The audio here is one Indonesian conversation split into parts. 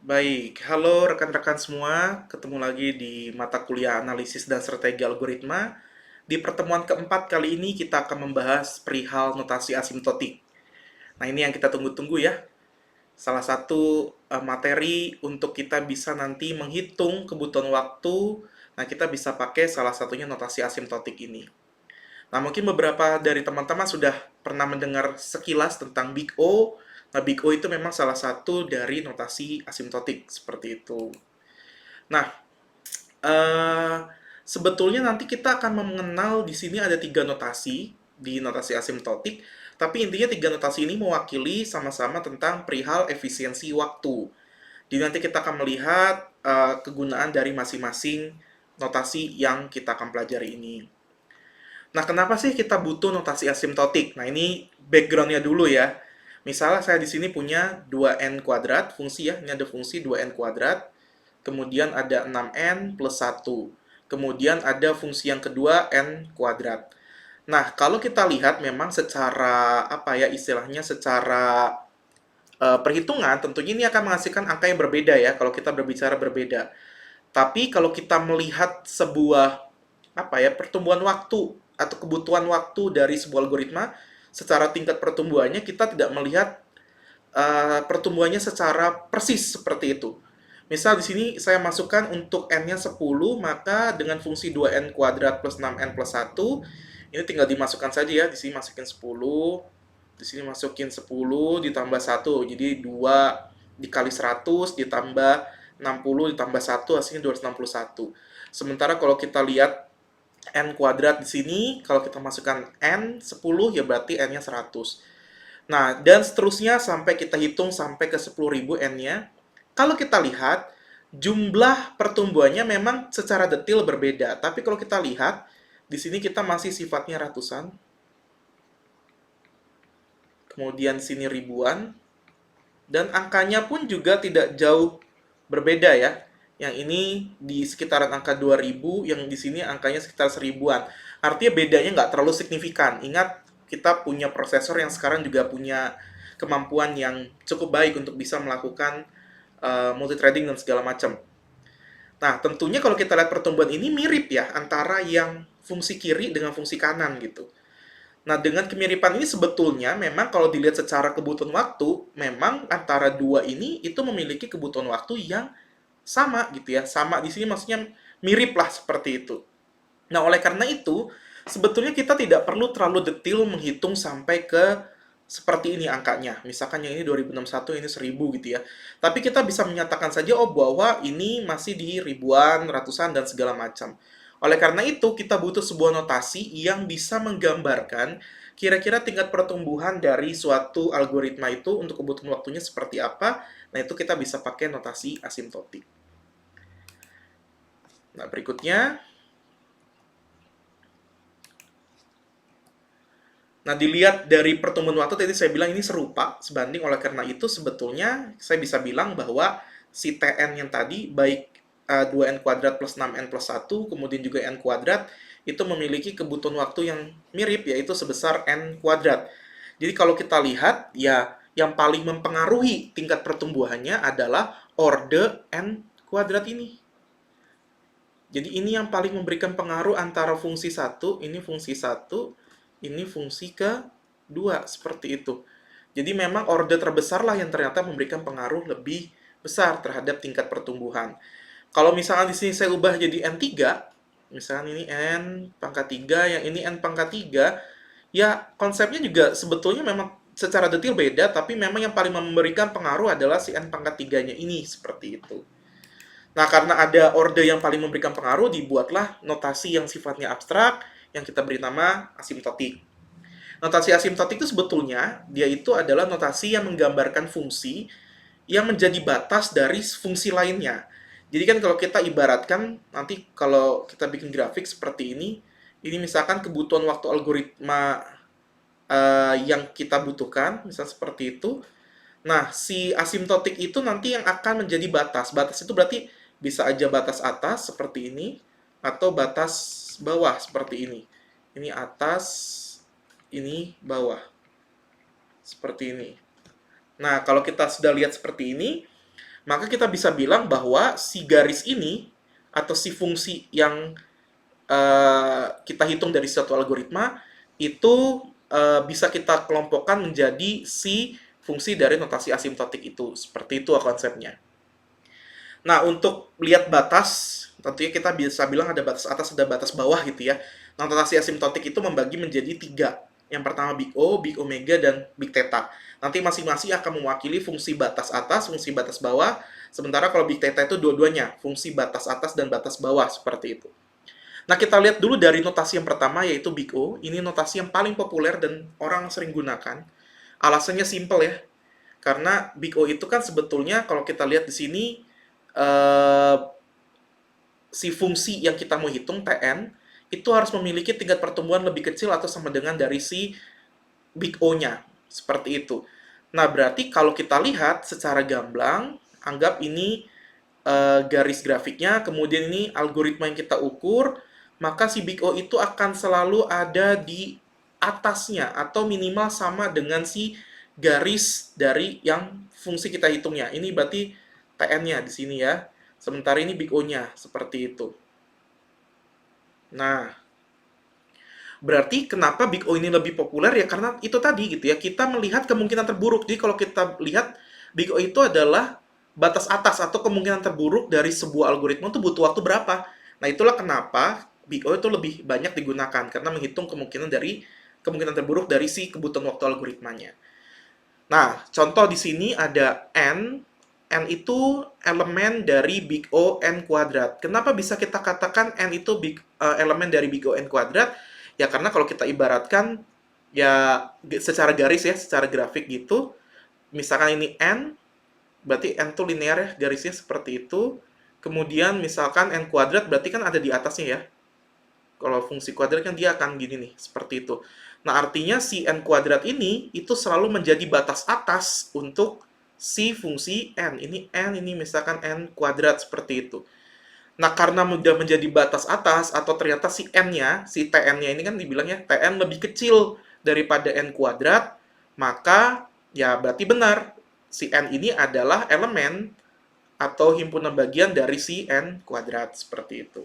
Baik, halo rekan-rekan semua. Ketemu lagi di mata kuliah analisis dan strategi algoritma. Di pertemuan keempat kali ini kita akan membahas perihal notasi asimtotik. Nah, ini yang kita tunggu-tunggu ya. Salah satu materi untuk kita bisa nanti menghitung kebutuhan waktu. Nah, kita bisa pakai salah satunya notasi asimtotik ini. Nah, mungkin beberapa dari teman-teman sudah pernah mendengar sekilas tentang Big O. Nah, Big O itu memang salah satu dari notasi asimtotik, seperti itu. Nah, eh, sebetulnya nanti kita akan mengenal di sini ada tiga notasi di notasi asimtotik, tapi intinya tiga notasi ini mewakili sama-sama tentang perihal efisiensi waktu. Jadi nanti kita akan melihat kegunaan dari masing-masing notasi yang kita akan pelajari ini. Nah, kenapa sih kita butuh notasi asimtotik? Nah, ini backgroundnya dulu ya. Misalnya saya di sini punya 2n kuadrat, fungsi ya, ini ada fungsi 2n kuadrat, kemudian ada 6n plus 1. Kemudian ada fungsi yang kedua, n kuadrat. Nah, kalau kita lihat memang secara, apa ya, istilahnya secara perhitungan, tentunya ini akan menghasilkan angka yang berbeda ya, kalau kita berbicara berbeda. Tapi kalau kita melihat sebuah apa ya pertumbuhan waktu atau kebutuhan waktu dari sebuah algoritma secara tingkat pertumbuhannya kita tidak melihat pertumbuhannya secara persis seperti itu. Misal di sini saya masukkan untuk n-nya 10, maka dengan fungsi 2n kuadrat plus 6n plus 1, ini tinggal dimasukkan saja ya. Di sini masukin 10, di sini masukin 10 ditambah 1. Jadi 2 dikali 100 ditambah 60 ditambah 1 hasilnya 261. Sementara kalau kita lihat n kuadrat di sini, kalau kita masukkan n 10 ya berarti n-nya 100. Nah, dan seterusnya sampai kita hitung sampai ke 10.000 n-nya. Kalau kita lihat, jumlah pertumbuhannya memang secara detail berbeda. Tapi kalau kita lihat, di sini kita masih sifatnya ratusan. Kemudian sini ribuan. Dan angkanya pun juga tidak jauh berbeda ya. Yang ini di sekitaran angka 2000, yang di sini angkanya sekitar 1000-an. Artinya bedanya nggak terlalu signifikan. Ingat, kita punya prosesor yang sekarang juga punya kemampuan yang cukup baik untuk bisa melakukan multithreading dan segala macam. Nah, tentunya kalau kita lihat pertumbuhan ini mirip ya antara yang fungsi kiri dengan fungsi kanan gitu. Nah, dengan kemiripan ini sebetulnya memang kalau dilihat secara kebutuhan waktu, memang antara dua ini itu memiliki kebutuhan waktu yang sama gitu ya. Sama di sini maksudnya mirip lah seperti itu. Nah, oleh karena itu, sebetulnya kita tidak perlu terlalu detail menghitung sampai ke seperti ini angkanya. Misalkan yang ini 2061, ini 1000 gitu ya. Tapi kita bisa menyatakan saja, oh bahwa ini masih di ribuan, ratusan, dan segala macam. Oleh karena itu, kita butuh sebuah notasi yang bisa menggambarkan kira-kira tingkat pertumbuhan dari suatu algoritma itu untuk kebutuhan waktunya seperti apa. Nah, itu kita bisa pakai notasi asimtotik. Nah, berikutnya, nah, dilihat dari pertumbuhan waktu tadi saya bilang ini serupa sebanding, oleh karena itu sebetulnya saya bisa bilang bahwa si Tn yang tadi baik 2n kuadrat plus 6n plus 1 kemudian juga n kuadrat itu memiliki kebutuhan waktu yang mirip yaitu sebesar n kuadrat. Jadi kalau kita lihat ya yang paling mempengaruhi tingkat pertumbuhannya adalah orde n kuadrat ini. Jadi ini yang paling memberikan pengaruh antara fungsi satu, ini fungsi satu, ini fungsi kedua, seperti itu. Jadi memang orde terbesar lah yang ternyata memberikan pengaruh lebih besar terhadap tingkat pertumbuhan. Kalau misalnya di sini saya ubah jadi N3, misalnya ini N pangkat 3, yang ini N pangkat 3, ya konsepnya juga sebetulnya memang secara detail beda, tapi memang yang paling memberikan pengaruh adalah si N pangkat 3-nya ini, seperti itu. Nah, karena ada orde yang paling memberikan pengaruh, dibuatlah notasi yang sifatnya abstrak, yang kita beri nama asimtotik. Notasi asimtotik itu sebetulnya, dia itu adalah notasi yang menggambarkan fungsi yang menjadi batas dari fungsi lainnya. Jadi kan kalau kita ibaratkan, nanti kalau kita bikin grafik seperti ini misalkan kebutuhan waktu algoritma yang kita butuhkan, misal seperti itu. Nah, si asimtotik itu nanti yang akan menjadi batas. Batas itu berarti bisa aja batas atas seperti ini, atau batas bawah seperti ini. Ini atas, ini bawah. Seperti ini. Nah, kalau kita sudah lihat seperti ini, Maka kita bisa bilang bahwa si garis ini atau si fungsi yang kita hitung dari suatu algoritma itu bisa kita kelompokkan menjadi si fungsi dari notasi asimptotik itu. Seperti itu konsepnya. Nah, untuk lihat batas, tentunya kita bisa bilang ada batas atas, ada batas bawah gitu ya. Nah, notasi asimptotik itu membagi menjadi tiga. Yang pertama Big Omega, dan Big Theta. Nanti masing-masing akan mewakili fungsi batas atas, fungsi batas bawah. Sementara kalau Big Theta itu dua-duanya, fungsi batas atas dan batas bawah, seperti itu. Nah, kita lihat dulu dari notasi yang pertama, yaitu Big O. Ini notasi yang paling populer dan orang sering gunakan. Alasannya simple ya. Karena Big O itu kan sebetulnya, kalau kita lihat di sini, eh, si fungsi yang kita mau hitung, Tn, itu harus memiliki tingkat pertumbuhan lebih kecil atau sama dengan dari si Big O-nya. Seperti itu. Nah, berarti kalau kita lihat secara gamblang, anggap ini garis grafiknya, kemudian ini algoritma yang kita ukur, maka si Big O itu akan selalu ada di atasnya, atau minimal sama dengan si garis dari yang fungsi kita hitungnya. Ini berarti Tn-nya di sini ya. Sementara ini Big O-nya, seperti itu. Nah, berarti kenapa Big O ini lebih populer ya karena itu tadi gitu ya. Kita melihat kemungkinan terburuk. Jadi kalau kita lihat Big O itu adalah batas atas atau kemungkinan terburuk dari sebuah algoritma itu butuh waktu berapa. Nah, itulah kenapa Big O itu lebih banyak digunakan karena menghitung kemungkinan terburuk dari si kebutuhan waktu algoritmanya. Nah, contoh di sini ada N. N itu elemen dari Big O N kuadrat. Kenapa bisa kita katakan N itu elemen dari Big O N kuadrat? Ya karena kalau kita ibaratkan ya secara garis ya, secara grafik gitu. Misalkan ini N, berarti N itu linear ya, garisnya seperti itu. Kemudian misalkan N kuadrat berarti kan ada di atasnya ya. Kalau fungsi kuadrat kan dia akan gini nih, seperti itu. Nah, artinya si N kuadrat ini itu selalu menjadi batas atas untuk si fungsi N. Ini misalkan N kuadrat seperti itu. Nah, karena sudah menjadi batas atas, atau ternyata si N-nya, si Tn-nya ini kan dibilangnya Tn lebih kecil daripada N kuadrat, maka ya berarti benar, si N ini adalah elemen atau himpunan bagian dari si N kuadrat, seperti itu.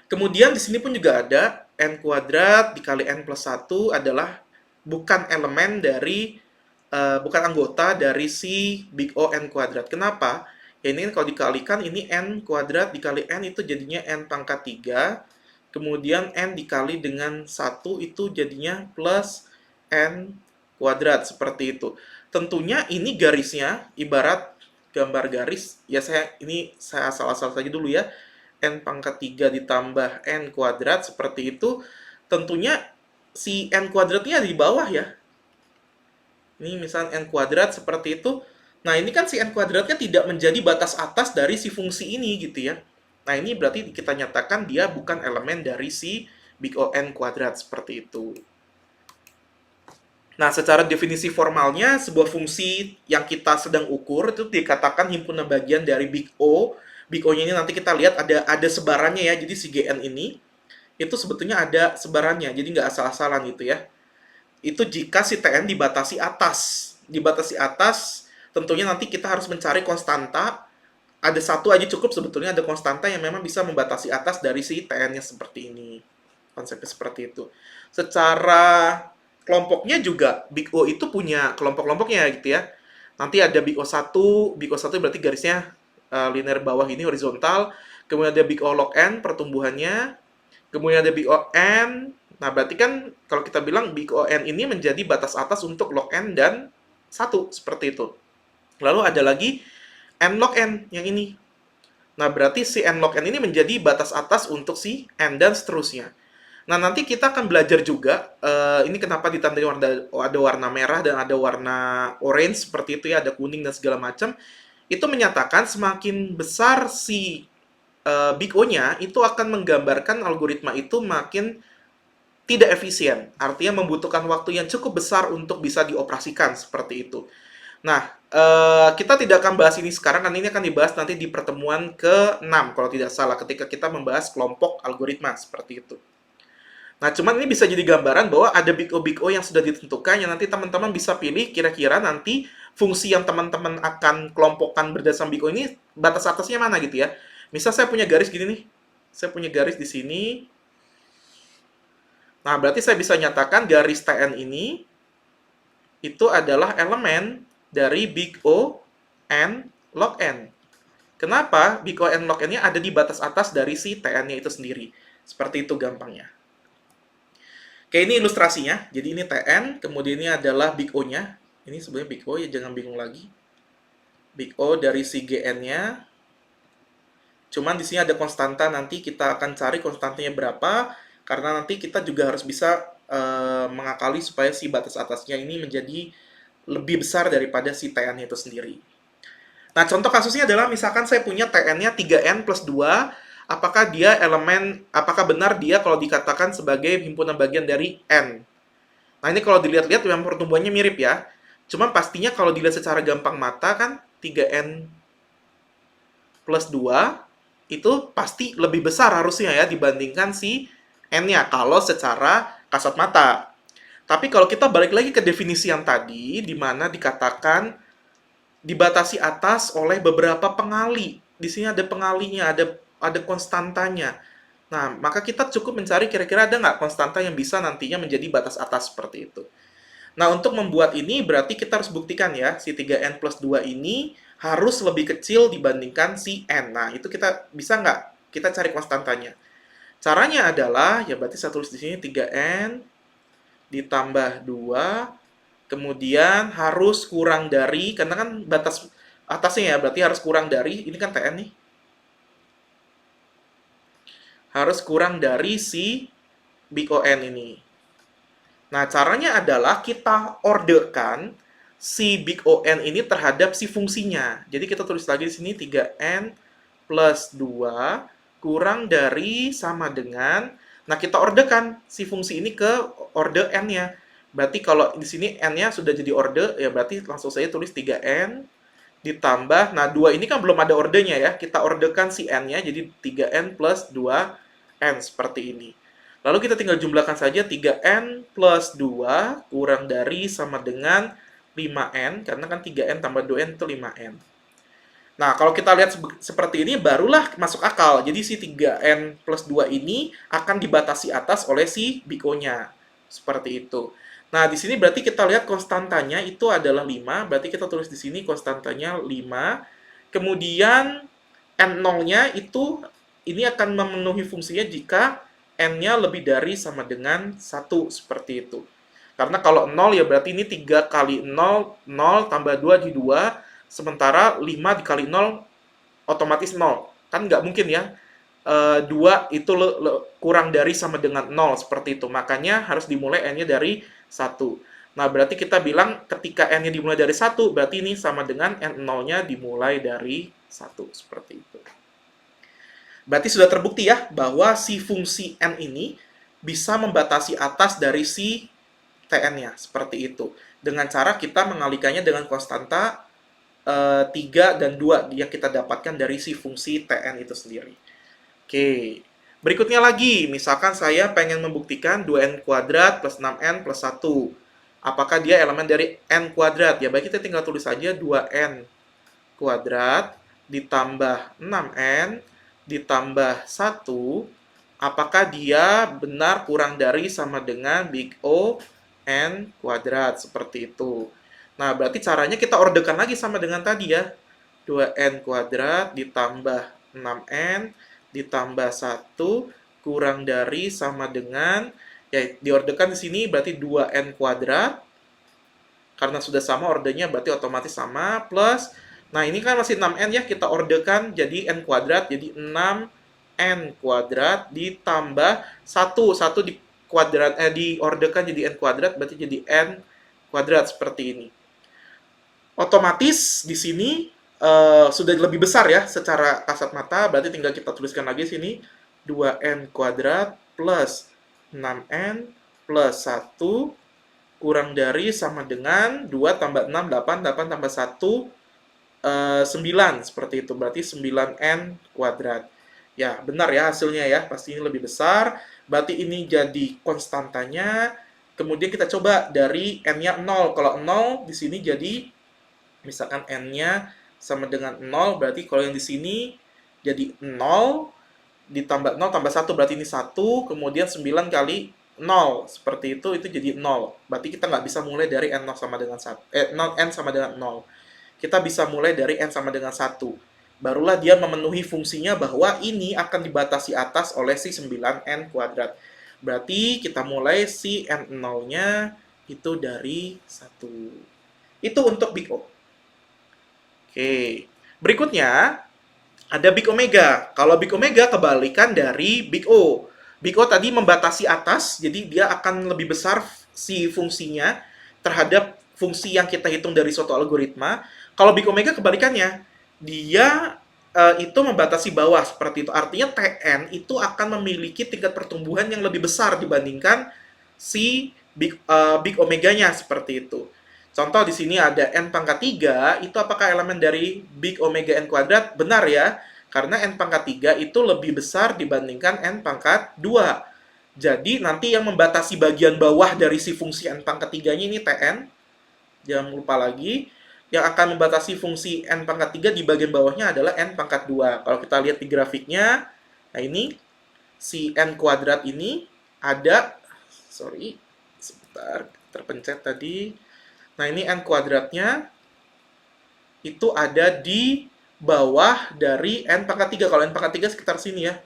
Kemudian di sini pun juga ada N kuadrat dikali N plus 1 adalah bukan elemen dari, bukan anggota dari si Big O N kuadrat. Kenapa? Ya ini kalau dikalikan, ini N kuadrat dikali N itu jadinya N pangkat 3. Kemudian N dikali dengan 1 itu jadinya plus N kuadrat, seperti itu. Tentunya ini garisnya, ibarat gambar garis, ya ini saya asal-asal saja dulu ya. N pangkat 3 ditambah N kuadrat, seperti itu. Tentunya si N kuadratnya di bawah ya. Ini misalnya N kuadrat seperti itu. Nah, ini kan si N kuadratnya tidak menjadi batas atas dari si fungsi ini gitu ya. Nah, ini berarti kita nyatakan dia bukan elemen dari si Big O N kuadrat, seperti itu. Nah, secara definisi formalnya, sebuah fungsi yang kita sedang ukur itu dikatakan himpunan bagian dari Big O. Big O-nya ini nanti kita lihat ada sebarannya ya. Jadi si Gn ini itu sebetulnya ada sebarannya. Jadi nggak asal-asalan gitu ya. Itu jika si Tn dibatasi atas. Dibatasi atas, tentunya nanti kita harus mencari konstanta. Ada satu aja cukup sebetulnya, ada konstanta yang memang bisa membatasi atas dari si Tn-nya seperti ini. Konsepnya seperti itu. Secara kelompoknya juga Big O itu punya kelompok-kelompoknya gitu ya. Nanti ada Big O 1 berarti garisnya linear bawah ini horizontal. Kemudian ada Big O log N pertumbuhannya. Kemudian ada Big O N. Nah, berarti kan kalau kita bilang Big O N ini menjadi batas atas untuk log N dan 1, seperti itu. Lalu ada lagi N log N yang ini. Nah, berarti si N log N ini menjadi batas atas untuk si N dan seterusnya. Nah, nanti kita akan belajar juga, ini kenapa ditandai ada warna merah dan ada warna orange, seperti itu ya, ada kuning dan segala macam. Itu menyatakan semakin besar si Big O-nya, itu akan menggambarkan algoritma itu makin tidak efisien. Artinya membutuhkan waktu yang cukup besar untuk bisa dioperasikan, seperti itu. Nah, kita tidak akan bahas ini sekarang, karena ini akan dibahas nanti di pertemuan ke-6, kalau tidak salah, ketika kita membahas kelompok algoritma, seperti itu. Nah, cuman ini bisa jadi gambaran bahwa ada Big O yang sudah ditentukan, yang nanti teman-teman bisa pilih kira-kira nanti fungsi yang teman-teman akan kelompokkan berdasarkan Big O ini batas atasnya mana gitu ya. Misal saya punya garis gini nih. Saya punya garis di sini. Nah, berarti saya bisa nyatakan garis TN ini itu adalah elemen dari Big O and log N. Kenapa? Big O and log N-nya ada di batas atas dari si TN-nya itu sendiri. Seperti itu gampangnya. Oke, ini ilustrasinya. Jadi ini TN, kemudian ini adalah Big O-nya. Ini sebenarnya Big O, ya jangan bingung lagi. Big O dari si GN-nya. Cuman di sini ada konstanta, nanti kita akan cari konstantanya berapa, karena nanti kita juga harus bisa mengakali supaya si batas atasnya ini menjadi lebih besar daripada si TN itu sendiri. Nah, contoh kasusnya adalah misalkan saya punya TN-nya 3N plus 2, apakah benar dia kalau dikatakan sebagai himpunan bagian dari N? Nah, ini kalau dilihat-lihat memang pertumbuhannya mirip ya. Cuman pastinya kalau dilihat secara gampang mata kan 3N plus 2 itu pasti lebih besar harusnya ya dibandingkan si N-nya kalau secara kasat mata. Tapi kalau kita balik lagi ke definisi yang tadi, di mana dikatakan dibatasi atas oleh beberapa pengali. Di sini ada pengalinya, ada konstantanya. Nah, maka kita cukup mencari kira-kira ada nggak konstanta yang bisa nantinya menjadi batas atas seperti itu. Nah, untuk membuat ini berarti kita harus buktikan ya, si 3N plus 2 ini harus lebih kecil dibandingkan si N. Nah, itu kita bisa nggak? Kita cari konstantanya. Caranya adalah, ya berarti saya tulis di sini 3N ditambah 2, kemudian harus kurang dari, karena kan batas atasnya ya, berarti harus kurang dari, ini kan TN nih. Harus kurang dari si Big O N ini. Nah, caranya adalah kita orderkan si Big O N ini terhadap si fungsinya. Jadi kita tulis lagi di sini 3N plus 2 kurang dari sama dengan, nah kita orderkan si fungsi ini ke order N-nya. Berarti kalau di sini N-nya sudah jadi order, ya berarti langsung saya tulis 3N ditambah, nah 2 ini kan belum ada ordernya ya, kita orderkan si N-nya jadi 3N plus 2N seperti ini. Lalu kita tinggal jumlahkan saja 3N plus 2 kurang dari sama dengan 5N, karena kan 3N tambah 2N itu 5N. Nah, kalau kita lihat seperti ini, barulah masuk akal. Jadi si 3N plus 2 ini akan dibatasi atas oleh si Big O-nya. Seperti itu. Nah, di sini berarti kita lihat konstantanya itu adalah 5. Berarti kita tulis di sini konstantanya 5. Kemudian N0-nya itu ini akan memenuhi fungsinya jika N-nya lebih dari sama dengan 1. Seperti itu. Karena kalau 0 ya berarti ini 3 kali 0, 0 tambah 2 di 2. Sementara 5 dikali 0 otomatis 0. Kan nggak mungkin ya. 2 itu kurang dari sama dengan 0 seperti itu. Makanya harus dimulai N-nya dari 1. Nah, berarti kita bilang ketika N-nya dimulai dari 1, berarti ini sama dengan N0-nya dimulai dari 1. Seperti itu. Berarti sudah terbukti ya bahwa si fungsi N ini bisa membatasi atas dari si Tn-nya. Seperti itu. Dengan cara kita mengalikannya dengan konstanta 3 dan 2 yang kita dapatkan dari si fungsi Tn itu sendiri. Oke, berikutnya lagi, misalkan saya pengen membuktikan 2n kuadrat plus 6n plus 1. Apakah dia elemen dari n kuadrat? Ya baik, kita tinggal tulis saja 2n kuadrat ditambah 6n ditambah 1. Apakah dia benar kurang dari sama dengan Big O n kuadrat? Seperti itu. Nah, berarti caranya kita orderkan lagi sama dengan tadi ya. 2n kuadrat ditambah 6n ditambah 1 kurang dari sama dengan, ya diorderkan di sini berarti 2n kuadrat. Karena sudah sama ordernya berarti otomatis sama plus. Nah, ini kan masih 6n ya, kita orderkan jadi n kuadrat jadi 6n kuadrat ditambah 1. 1 di kuadrat diorderkan jadi n kuadrat berarti jadi n kuadrat seperti ini. Otomatis di sini sudah lebih besar ya secara kasat mata, berarti tinggal kita tuliskan lagi sini 2n kuadrat plus 6n plus 1 kurang dari sama dengan 2 tambah 6, 8, 8 tambah 1, 9 seperti itu, berarti 9n kuadrat. Ya, benar ya hasilnya ya, pasti ini lebih besar, berarti ini jadi konstantanya. Kemudian kita coba dari n-nya 0, kalau 0 di sini jadi Misalkan n-nya sama dengan 0, berarti kalau yang di sini jadi 0, ditambah 0 tambah 1 berarti ini 1, kemudian 9 kali 0, seperti itu jadi 0. Berarti kita nggak bisa mulai dari n0 sama dengan 1, 0, n sama dengan 0. Kita bisa mulai dari n sama dengan 1. Barulah dia memenuhi fungsinya bahwa ini akan dibatasi atas oleh si 9n kuadrat. Berarti kita mulai si n0-nya itu dari 1. Itu untuk Big O. Oke. Berikutnya, ada Big Omega. Kalau Big Omega kebalikan dari Big O. Big O tadi membatasi atas, jadi dia akan lebih besar si fungsinya terhadap fungsi yang kita hitung dari suatu algoritma. Kalau Big Omega kebalikannya, dia itu membatasi bawah seperti itu. Artinya Tn itu akan memiliki tingkat pertumbuhan yang lebih besar dibandingkan si Big Omeganya seperti itu. Contoh di sini ada n pangkat 3, itu apakah elemen dari Big Omega n kuadrat? Benar ya, karena n pangkat 3 itu lebih besar dibandingkan n pangkat 2. Jadi nanti yang membatasi bagian bawah dari si fungsi n pangkat 3-nya ini Tn. Jangan lupa lagi, yang akan membatasi fungsi n pangkat 3 di bagian bawahnya adalah n pangkat 2. Kalau kita lihat di grafiknya, nah ini si n kuadrat ini ada, sorry, sebentar, terpencet tadi. Nah, ini n kuadratnya itu ada di bawah dari n pangkat 3. Kalau n pangkat 3 sekitar sini ya.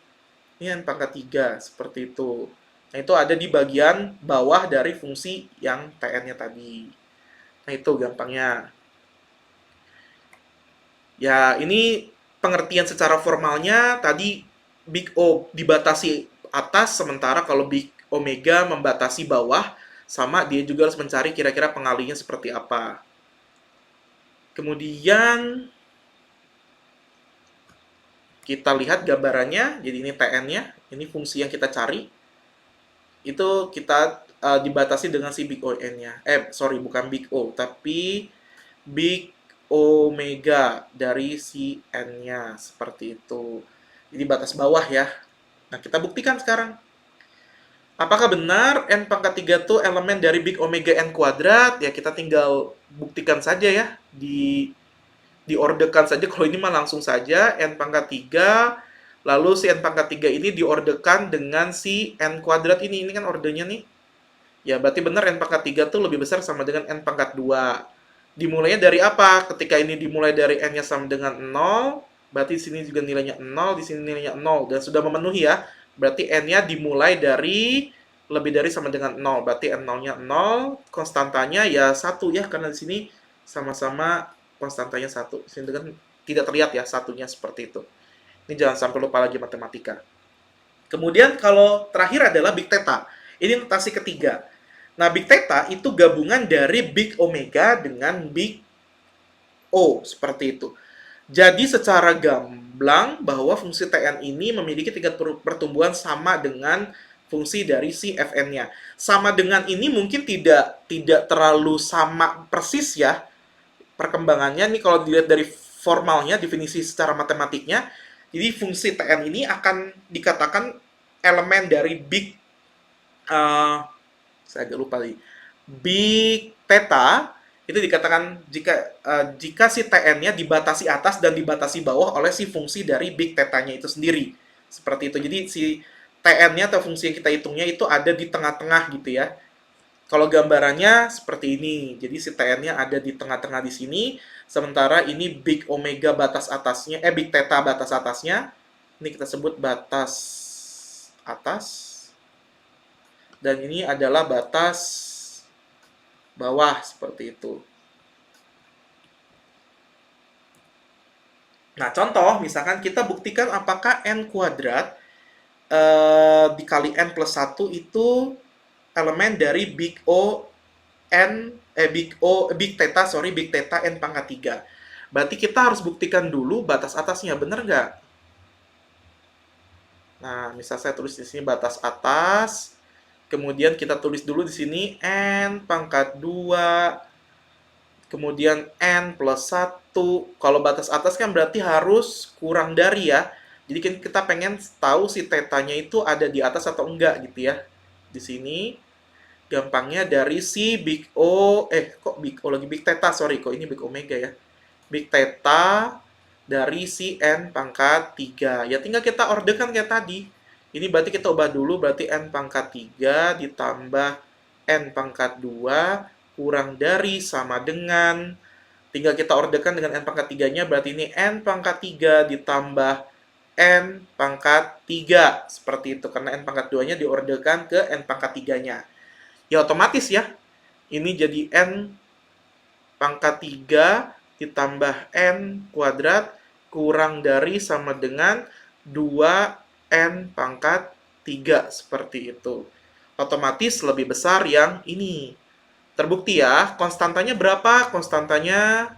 Ini n pangkat 3, seperti itu. Nah, itu ada di bagian bawah dari fungsi yang Tn-nya tadi. Nah, itu gampangnya. Ya, ini pengertian secara formalnya tadi Big O dibatasi atas, sementara kalau Big Omega membatasi bawah, sama dia juga harus mencari kira-kira pengalinya seperti apa. Kemudian kita lihat gambarannya, jadi ini Tn-nya, ini fungsi yang kita cari. Itu kita dibatasi dengan si Big O-nya. Sorry, bukan Big O, tapi Big Omega dari si N-nya, seperti itu. Jadi batas bawah ya. Nah, kita buktikan sekarang. Apakah benar n pangkat 3 itu elemen dari Big Omega n kuadrat? Ya, kita tinggal buktikan saja ya. Diorderkan saja, kalau ini mah langsung saja. N pangkat 3, lalu si n pangkat 3 ini diorderkan dengan si n kuadrat ini. Ini kan ordernya nih. Ya, berarti benar n pangkat 3 itu lebih besar sama dengan n pangkat 2. Dimulainya dari apa? Ketika ini dimulai dari n-nya sama dengan 0, berarti di sini juga nilainya 0, di sini nilainya 0. Dan sudah memenuhi ya. Berarti n-nya dimulai dari lebih dari sama dengan 0. Berarti n0-nya 0, konstantanya ya 1 ya, karena di sini sama-sama konstantanya 1. Di sini kan tidak terlihat ya satunya seperti itu. Ini jangan sampai lupa lagi matematika. Kemudian kalau terakhir adalah Big Theta. Ini notasi ketiga. Nah, Big Theta itu gabungan dari Big Omega dengan Big O, seperti itu. Jadi secara gamblang bahwa fungsi Tn ini memiliki tingkat pertumbuhan sama dengan fungsi dari si Fn-nya. Sama dengan ini mungkin tidak terlalu sama persis ya perkembangannya. Nih kalau dilihat dari formalnya, definisi secara matematiknya, jadi fungsi Tn ini akan dikatakan elemen dari Big saya agak lupa lagi. Big Theta itu dikatakan jika si Tn-nya dibatasi atas dan dibatasi bawah oleh si fungsi dari Big Theta-nya itu sendiri. Seperti itu. Jadi si Tn-nya atau fungsi yang kita hitungnya itu ada di tengah-tengah gitu ya. Kalau gambarannya seperti ini. Jadi si Tn-nya ada di tengah-tengah di sini. Sementara ini Big Omega batas atasnya, Big Theta batas atasnya. Ini kita sebut batas atas. Dan ini adalah batas bawah, seperti itu. Nah, contoh, misalkan kita buktikan apakah n kuadrat dikali n plus 1 itu elemen dari Big Theta n pangkat 3. Berarti kita harus buktikan dulu batas atasnya, bener nggak? Nah, misal saya tulis di sini batas atas, kemudian kita tulis dulu di sini n pangkat 2, kemudian n plus 1. Kalau batas atas kan berarti harus kurang dari ya. Jadi kan kita pengen tahu si tetanya itu ada di atas atau enggak gitu ya. Di sini gampangnya dari si Big O, kok Big O lagi Big Theta, sorry, kok ini Big Omega ya. big theta dari si n pangkat 3. Ya tinggal kita orderkan kayak tadi. Ini berarti kita ubah dulu, berarti n pangkat 3 ditambah n pangkat 2 kurang dari sama dengan, tinggal kita orderkan dengan n pangkat 3-nya, berarti ini n pangkat 3 ditambah n pangkat 3. Seperti itu, karena n pangkat 2-nya diorderkan ke n pangkat 3-nya. Ya otomatis ya, ini jadi n pangkat 3 ditambah n kuadrat kurang dari sama dengan 2n pangkat 3. Seperti itu. Otomatis lebih besar yang ini. Terbukti ya, konstantanya berapa? Konstantanya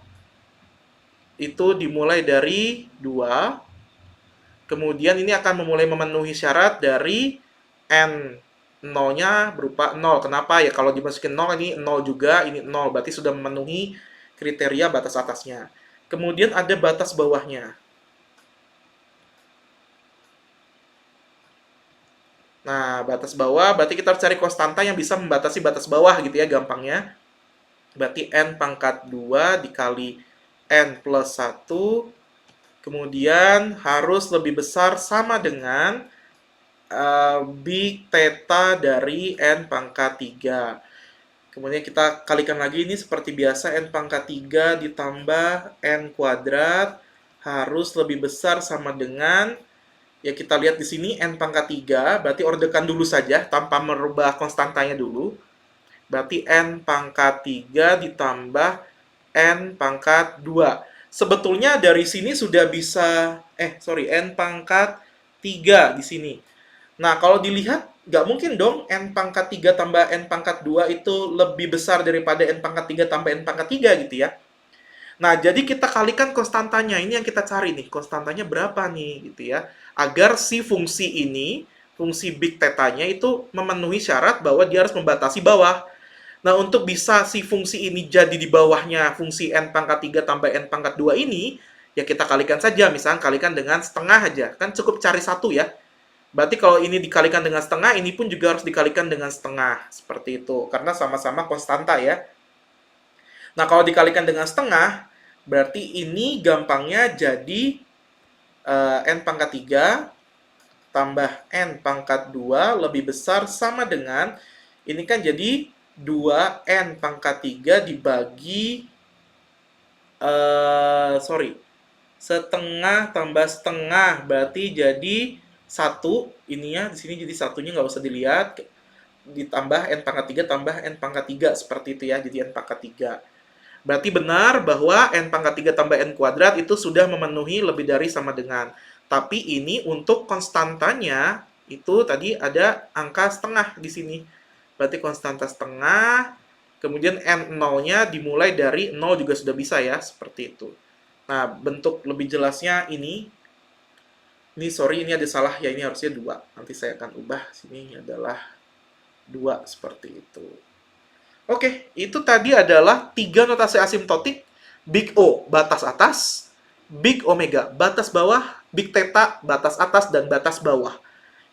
itu dimulai dari 2. Kemudian ini akan memulai memenuhi syarat dari n 0-nya berupa 0. Kenapa? Ya kalau dimasukin 0 ini 0 juga, ini 0. Berarti sudah memenuhi kriteria batas atasnya. Kemudian ada batas bawahnya. Nah, batas bawah berarti kita harus cari konstanta yang bisa membatasi batas bawah gitu ya gampangnya. Berarti n pangkat 2 dikali n plus 1. Kemudian harus lebih besar sama dengan big theta dari n pangkat 3. Kemudian kita kalikan lagi, ini seperti biasa n pangkat 3 ditambah n kuadrat harus lebih besar sama dengan, ya kita lihat di sini n pangkat 3, berarti orderkan dulu saja tanpa merubah konstantanya dulu. Berarti n pangkat 3 ditambah n pangkat 2. Sebetulnya dari sini sudah bisa, n pangkat 3 di sini. Nah, kalau dilihat, nggak mungkin dong n pangkat 3 tambah n pangkat 2 itu lebih besar daripada n pangkat 3 tambah n pangkat 3 gitu ya. Nah, jadi kita kalikan konstantanya. Ini yang kita cari nih, konstantanya berapa nih gitu ya. Agar si fungsi ini, fungsi big theta-nya itu memenuhi syarat bahwa dia harus membatasi bawah. Nah, untuk bisa si fungsi ini jadi di bawahnya fungsi n pangkat 3 tambah n pangkat 2 ini, ya kita kalikan saja. Misalnya kalikan dengan setengah aja. Kan cukup cari satu ya. Berarti kalau ini dikalikan dengan setengah, ini pun juga harus dikalikan dengan setengah. Seperti itu. Karena sama-sama konstanta ya. Nah, kalau dikalikan dengan setengah, berarti ini gampangnya jadi n pangkat 3 tambah n pangkat 2 lebih besar sama dengan, ini kan jadi 2n pangkat 3 dibagi, setengah tambah setengah, berarti jadi 1, ininya di sini jadi satunya nggak usah dilihat, ditambah n pangkat 3 tambah n pangkat 3, seperti itu ya, jadi n pangkat 3. Berarti benar bahwa n pangkat 3 tambah n kuadrat itu sudah memenuhi lebih dari sama dengan. Tapi ini untuk konstantanya, itu tadi ada angka setengah di sini. Berarti konstanta setengah, kemudian n 0-nya dimulai dari 0 juga sudah bisa ya, seperti itu. Nah, bentuk lebih jelasnya ini sorry, ini ada salah ya, ini harusnya 2. Nanti saya akan ubah, sini adalah 2, seperti itu. Oke, itu tadi adalah 3 notasi asimtotik. Big O, batas atas. Big Omega, batas bawah. Big Theta, batas atas dan batas bawah.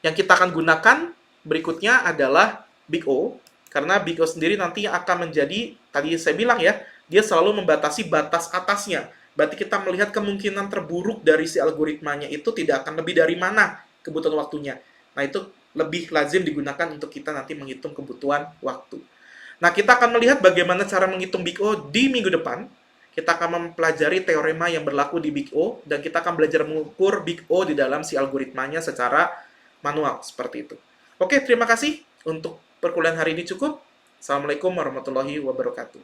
Yang kita akan gunakan berikutnya adalah Big O. Karena Big O sendiri nanti akan menjadi, tadi saya bilang ya, dia selalu membatasi batas atasnya. Berarti kita melihat kemungkinan terburuk dari si algoritmanya itu tidak akan lebih dari mana kebutuhan waktunya. Nah, itu lebih lazim digunakan untuk kita nanti menghitung kebutuhan waktu. Nah, kita akan melihat bagaimana cara menghitung Big O di minggu depan. Kita akan mempelajari teorema yang berlaku di Big O, dan kita akan belajar mengukur Big O di dalam si algoritmanya secara manual, seperti itu. Oke, terima kasih. Untuk perkuliahan hari ini cukup. Assalamualaikum warahmatullahi wabarakatuh.